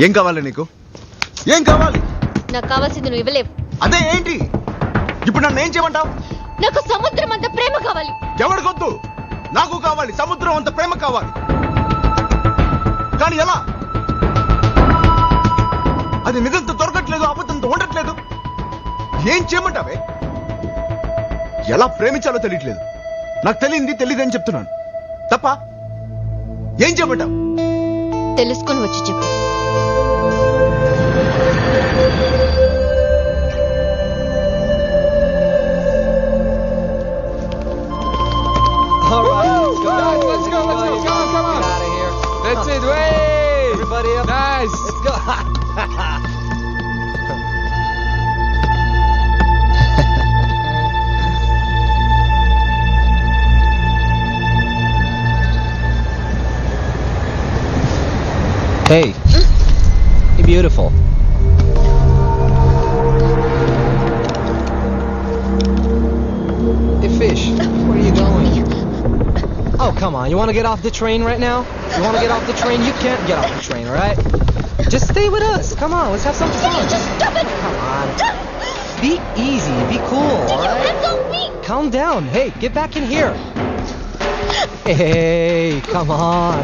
ఏం కావాలి నీకు? ఏం కావాలి? నాకు కావాల్సింది నువ్వు ఇవ్వలేవు. అదే ఏంటి? ఇప్పుడు నన్ను ఏం చేయమంటావు? నాకు సముద్రం అంత ప్రేమ కావాలి. ఎవరికొద్దు? నాకు కావాలి, సముద్రం అంత ప్రేమ కావాలి. కానీ ఎలా? అది నిజంతో దొరకట్లేదు, అబద్ధంతో ఉండట్లేదు. ఏం చేయమంటావే? ఎలా ప్రేమించాలో తెలియట్లేదు. నాకు తెలియదని చెప్తున్నాను తప్ప. ఏం చేయమంటావు? తెలుసుకొని వచ్చి చెప్పు. All right, let's go. Let's go. Come on. Get out of here. That's it. Way. Everybody up. Nice. Let's go. Hey. You're beautiful. Hey, fish. Where are you going? Oh, come on. You want to get off the train right now? You want to get off the train? You can't get off the train, all right? Just stay with us. Come on. Let's have some fun. Just stop it. Come on. Be easy. Be cool, all right? Let go of me. Calm down. Hey, get back in here. Hey, come on.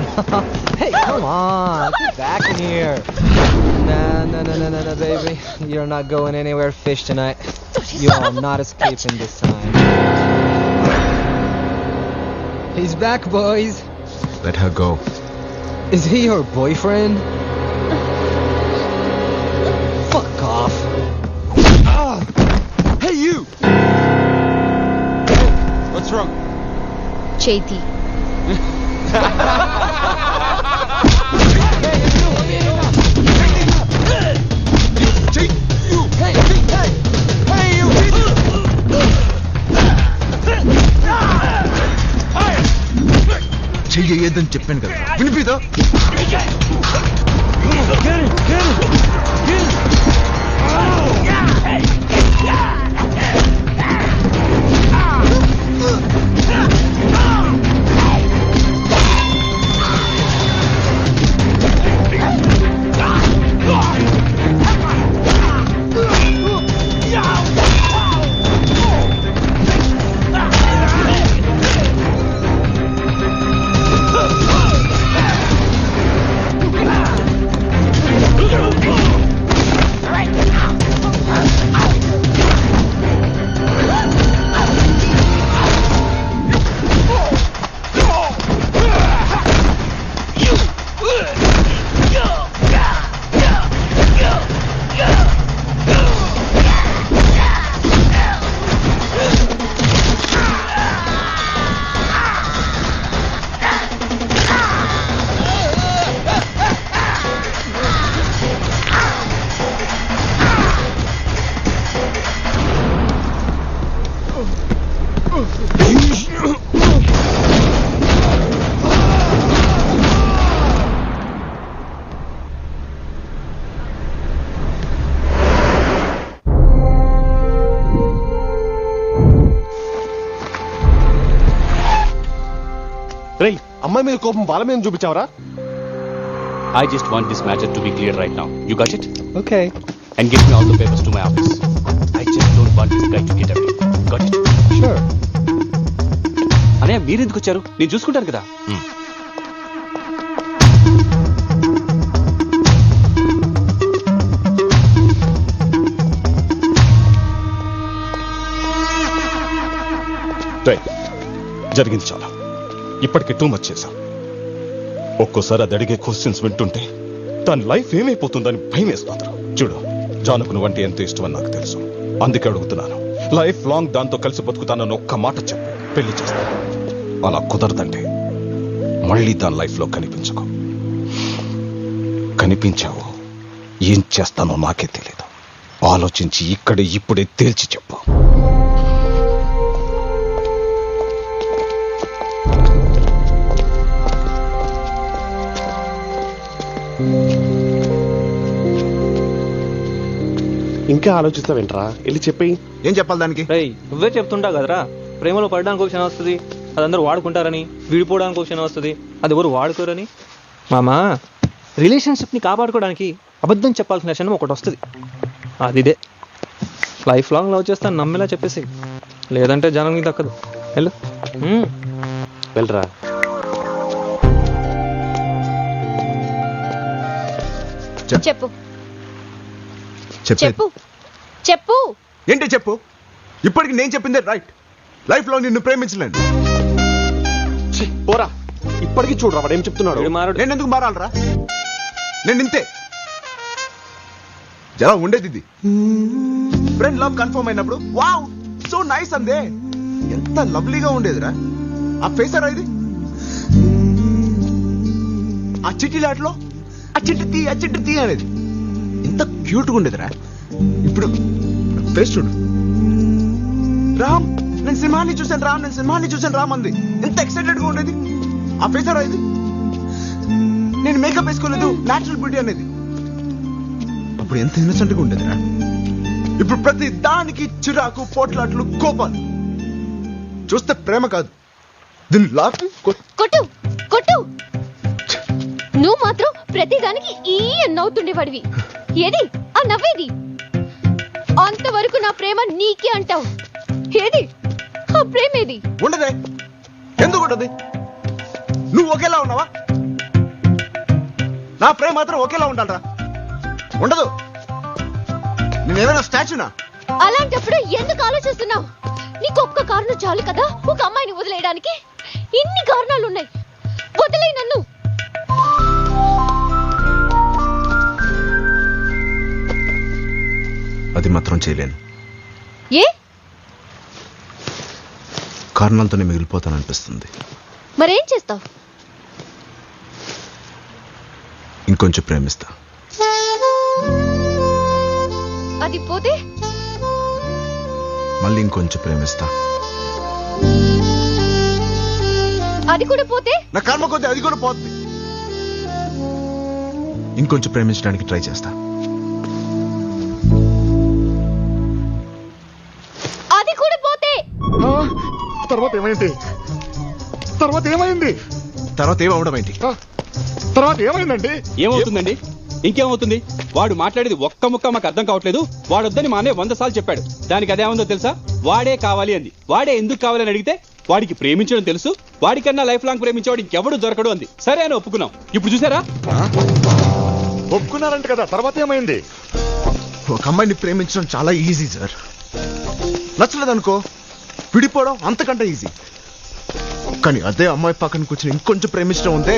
Hey, come on. Get back in here. No, baby. You're not going anywhere, fish, tonight. You are not escaping this time. He's back, boys. Let her go. Is he your boyfriend? Fuck off. Hey you! What's wrong? చేతి. చెయ్యొద్దని చెప్పాను కదా, వినిపిదా? రేయ్, అమ్మాయి మీద కోపం వాళ్ళ మీద చూపించావరా? I just want this matter to be clear right now. You got it? Okay. And give me all the papers to my office. I just don't want this guy to get away. Got it? Sure. అనే మీరు ఎందుకు వచ్చారు? నేను చూసుకుంటాను కదా. జరిగింది చాలా. ఇప్పటికే టూ మచ్ చేశాం. ఒక్కోసారి అది అడిగే క్వశ్చన్స్ వింటుంటే దాని లైఫ్ ఏమైపోతుందని భయం వేస్తుంది. చూడు, జానుకు నువ్వంటే ఎంత ఇష్టమని నాకు తెలుసు. అందుకే అడుగుతున్నాను, లైఫ్ లాంగ్ దాంతో కలిసి బతుకుతానని ఒక్క మాట చెప్పు, పెళ్లి చేస్తాను. అలా కుదరదంటే మళ్ళీ దాని లైఫ్లో కనిపించావు ఏం చేస్తానో నాకే తెలియదు. ఆలోచించి ఇప్పుడే తేల్చి చెప్పు. ఇంకా ఆలోచిస్తావేంట్రా? వెళ్ళి చెప్పి. ఏం చెప్పాలి దానికి? నువ్వే చెప్తుంటా కదరా, ప్రేమలో పడడానికి ఒక క్షణం వస్తుంది, అదందరూ వాడుకుంటారని. విడిపోవడానికి ఒక క్షణం వస్తుంది, అది ఎవరు వాడుకోరని. మామా, రిలేషన్షిప్ని కాపాడుకోవడానికి అబద్ధం చెప్పాల్సిన క్షణం ఒకటి వస్తుంది, అది ఇదే. లైఫ్ లాంగ్ లవ్ చేస్తాను నమ్మేలా చెప్పేసి, లేదంటే జనం నీకు దక్కదు. వెళ్ళు. వెళ్ళరా. చెప్పు చెప్పేది చెప్పు చెప్పు. ఏంటి చెప్పు? ఇప్పటికి నేను చెప్పిందే రైట్. లైఫ్ లో నిన్ను ప్రేమించలేను. ఛీ, పోరా. ఇప్పటికీ చూడరా వాడు ఏం చెప్తున్నాడు. వీడు మారడు. నేను ఎందుకు మారాలరా? నేను ఇంతే. జరా ఉండేది ఇది. ఫ్రెండ్ లవ్ కన్ఫర్మ్ అయినప్పుడు వావ్ సో నైస్ అందే. ఎంత లవ్లీగా ఉండేదిరా ఆ ఫేసరా ఇది. ఆ చిట్టిలాట్లో ఆ చిట్టి తీ అనేది ఎంత క్యూట్గా ఉండేదిరా. ఇప్పుడు ఫేస్ చూడు. రామ్ నేను సింహాన్ని చూశాను రామ్ అంది. ఎంత ఎక్సైటెడ్ గా ఉండేది ఆ ఫేసరా ఇది. నేను మేకప్ వేసుకోలేదు, న్యాచురల్ బ్యూటీ అనేది. అప్పుడు ఎంత ఇన్నసెంట్ గా ఉండేదిరా. ఇప్పుడు ప్రతి దానికి చిరాకు, పోట్లాట్లు, కోపాలు. చూస్తే ప్రేమ కాదు, దీన్ని లాపి కొట్టు కొట్టు. నువ్వు మాత్రం ప్రతిదానికి ఈ నవ్వుతుండేవాడివి. ఏది ఆ నవ్వేది? అంతవరకు నా ప్రేమ నీకే అంటావు. ఏది ఆ ప్రేమేది? ఉండదే. ఎందుకు ఉండదు? నువ్వు ఒకేలా ఉన్నావా? నా ప్రేమ మాత్రం ఒకేలా ఉండాలరా. ఉండదు. నేనేమైనా స్టాచ్యూనా? అలాంటప్పుడు ఎందుకు ఆలోచిస్తున్నావు? నీకు ఒక్క కారణం చాలు కదా ఒక అమ్మాయిని వదిలేయడానికి. ఇన్ని కారణాలు ఉన్నాయి. వదిలే నన్ను. అది మాత్రం చేయలేను. ఏ కారణాలతోనే మిగిలిపోతాననిపిస్తుంది. మరేం చేస్తావు? ఇంకొంచెం ప్రేమిస్తా. అది పోతే మళ్ళీ ఇంకొంచెం ప్రేమిస్తా. అది కూడా పోతే నా కర్మ కొద్ది అది కూడా పోతుంది. ఇంకొంచెం ప్రేమించడానికి ట్రై చేస్తా. అది కూడా పోతే తర్వాత ఏమైంది? తర్వాత ఏమవడం ఏంటి? తర్వాత ఏమైందండి? ఏమవుతుందండి? ఇంకేమవుతుంది? వాడు మాట్లాడేది ఒక్క ముక్క మాకు అర్థం కావట్లేదు. వాడొద్దని మా అన్నయ్య 100 సార్లు చెప్పాడు. దానికి అదేముందో తెలుసా? వాడే కావాలి అంది. వాడే ఎందుకు కావాలని అడిగితే వాడికి ప్రేమించడం తెలుసు, వాడికన్నా లైఫ్ లాంగ్ ప్రేమించేవాడు ఇంకెవడు దొరకడు అంది. సరే అని ఒప్పుకున్నాం. ఇప్పుడు చూసారా? ఒప్పుకున్నారంట కదా, తర్వాత ఏమైంది? ఒక అమ్మాయిని ప్రేమించడం చాలా ఈజీ సార్. నచ్చలేదనుకో విడిపోవడం అంతకంటే ఈజీ. కానీ అదే అమ్మాయి పక్కన కూర్చొని ఇంకొంచెం ప్రేమించడం ఉంటే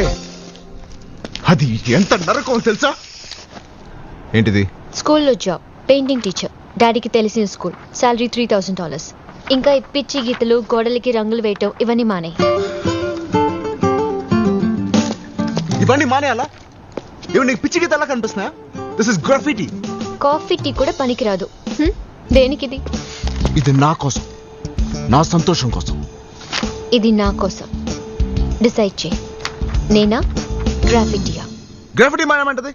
అది ఎంత నరకం తెలుసా? ఏంటిది? స్కూల్లో జాబ్, పెయింటింగ్ టీచర్. డాడీకి తెలిసిన స్కూల్, శాలరీ $3000. ఇంకా ఈ పిచ్చి గీతలు, గోడలకి రంగులు వేయటం ఇవన్నీ మానే. ఇవన్నీ మానేయాలా? ఇవి నీకు పిచ్చి గీత ఎలా కనిపిస్తున్నా? This is graffiti. Coffee tea కూడా పనికిరాదు. దేనికిది? ఇది నా కోసం, నా సంతోషం కోసం. ఇది నా కోసం. డిసైడ్ చేయి. నేనా గ్రాఫిటీయా? గ్రాఫిటీ మానేమంటది?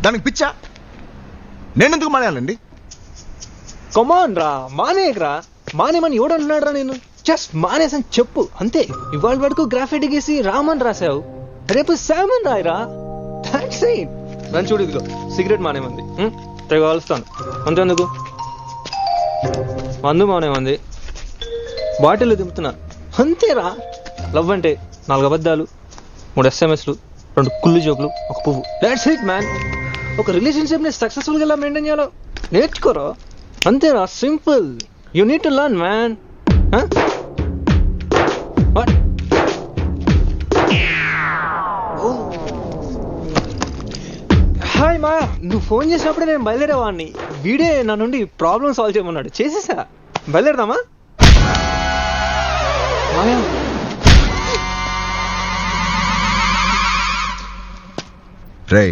దానికి పిచ్చా? నేనెందుకు మానేయాలండి? కమాన్ రా, మానేయకరా. మానేమని ఎవడంటున్నాడు రా? నేను జస్ట్ మానేసని చెప్పు అంతే. ఇవాళ వరకు గ్రాఫిటీ గీసి రామన్ రాసావు, రేపు శామన్ రాయరా. థ్యాంక్స్. నన్ను చూడు, ఇదిగో సిగరెట్ మానేమంది, తెగ కాలుస్తాను. అంతేందుకు మందు మానేమంది, బాటిల్ దింపుతున్నా అంతేరా. లవ్ అంటే 4 అబద్ధాలు, 3 SMSలు, 2 కుళ్ళు జోకులు, 1 పువ్వు. That's it man. ఒక రిలేషన్షిప్ ని సక్సెస్ఫుల్ గా ఎలా మెయింటైన్ చేయాలో నేర్చుకోరా. అంతేరా, simple. You need to learn man. Hi మా, నువ్వు ఫోన్ చేసినప్పుడే నేను బయలుదేరేవాడిని. వీడే నా నుండి ప్రాబ్లమ్ సాల్వ్ చేయమన్నాడు, చేసేసా. బయలుదేరదామా? రే,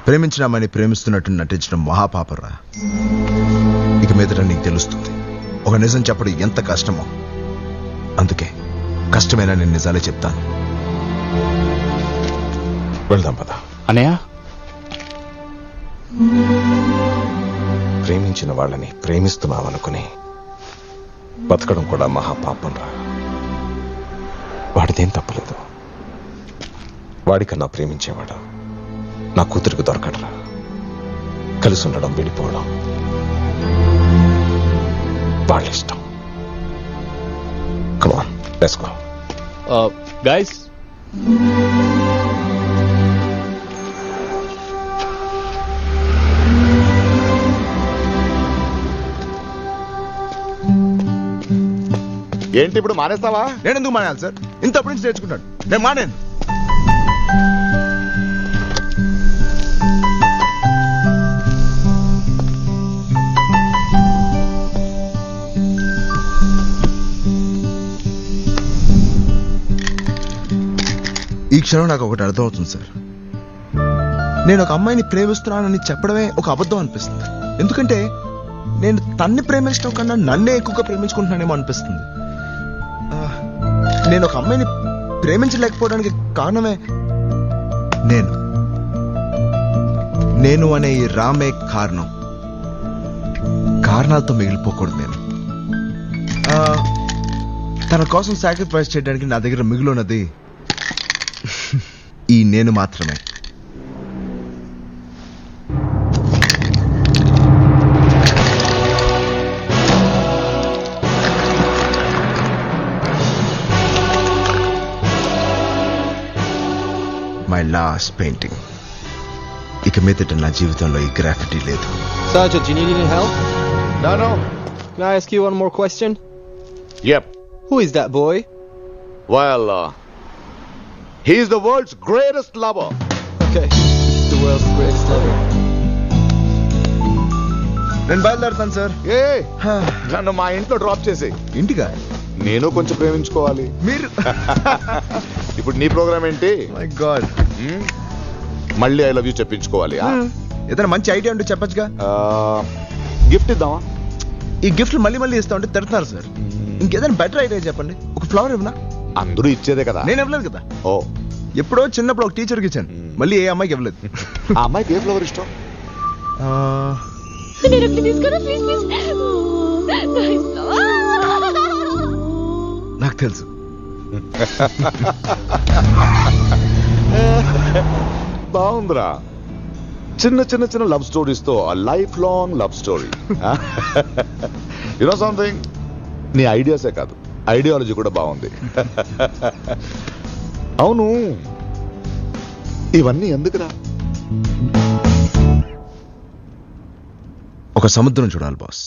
ప్రేమించినామని ప్రేమిస్తున్నట్టు నటించడం మహాపాపరా. ఇక మీదట నీకు తెలుస్తుంది ఒక నిజం చెప్పడం ఎంత కష్టమో. అందుకే కష్టమైనా నేను నిజాలే చెప్తాను. వెళ్దాం పద. అన్నయ్య, ప్రేమించిన వాళ్ళని ప్రేమిస్తున్నామనుకుని బతకడం కూడా మహాపాపం రా. వాడిదేం తప్పలేదు. వాడికన్నా ప్రేమించేవాడు నా కూతురికి దొరకడరా. కలిసి ఉండడం విడిపోవడం వాళ్ళ ఇష్టం. Come on, let's go. Guys, ఏంటి ఇప్పుడు మానేస్తావా? నేను ఎందుకు మానేయాలి సార్? ఇంతప్పటి నుంచి నేర్చుకుంటాను. నేను మానేను. ఈ క్షణం నాకు ఒకటి అర్థమవుతుంది సార్. నేను ఒక అమ్మాయిని ప్రేమిస్తున్నానని చెప్పడమే ఒక అబద్ధం అనిపిస్తుంది. ఎందుకంటే నేను తన్ని ప్రేమించడం కన్నా నన్నే ఎక్కువగా ప్రేమించుకుంటున్నానేమో అనిపిస్తుంది. నేను ఒక అమ్మాయిని ప్రేమించలేకపోవడానికి కారణమే నేను అనే ఈ రామే కారణం. కారణాలతో మిగిలిపోకూడదు నేను. తన కోసం సాక్రిఫైస్ చేయడానికి నా దగ్గర మిగిలినది ఈ నేను మాత్రమే. My last painting. ఇక మీదట నా జీవితంలో ఈ గ్రాఫిటీ లేదు. Sergeant, do you need any help? No. Can I ask you one more question? Yep. Who is that boy? Well, he is the world's greatest lover. Okay, the world's greatest lover. నేను బయలుదేరుతాను sir. ఏ నన్ను మా ఇంట్లో drop చేసి. ఇంటిగా? నేను కొంచెం ప్రేమించుకోవాలి. మీరు ఇప్పుడు నీ ప్రోగ్రామ్ ఏంటి? మై గాడ్, మళ్ళీ ఐ లవ్ యూ చెప్పించుకోవాలి. ఏదైనా మంచి ఐడియా ఉంటే చెప్పచ్చుగా. గిఫ్ట్ ఇద్దామా? ఈ గిఫ్ట్లు మళ్ళీ ఇస్తా ఉంటే తిడుతున్నారు సార్. ఇంకేదైనా బెటర్ ఐడియా చెప్పండి. ఒక ఫ్లవర్ ఇవ్వనా? అందరూ ఇచ్చేదే కదా. నేను ఇవ్వలేదు కదా. ఓ, ఎప్పుడో చిన్నప్పుడు ఒక టీచర్కి ఇచ్చాను. మళ్ళీ ఏ అమ్మాయికి ఇవ్వలేదు. ఆ అమ్మాయికి ఏ ఫ్లవర్ ఇష్టం? నేను ప్లీజ్ కదా, ప్లీజ్. నాకు తెలుసు. బాగుందిరా. చిన్న చిన్న చిన్న లవ్ స్టోరీస్ తో life long love story. You know something, నీ ఐడియాసే కాదు ఐడియాలజీ కూడా బాగుంది. అవును, ఇవన్నీ ఎందుకురా? ఒక సముద్రం చూడాలి బాస్.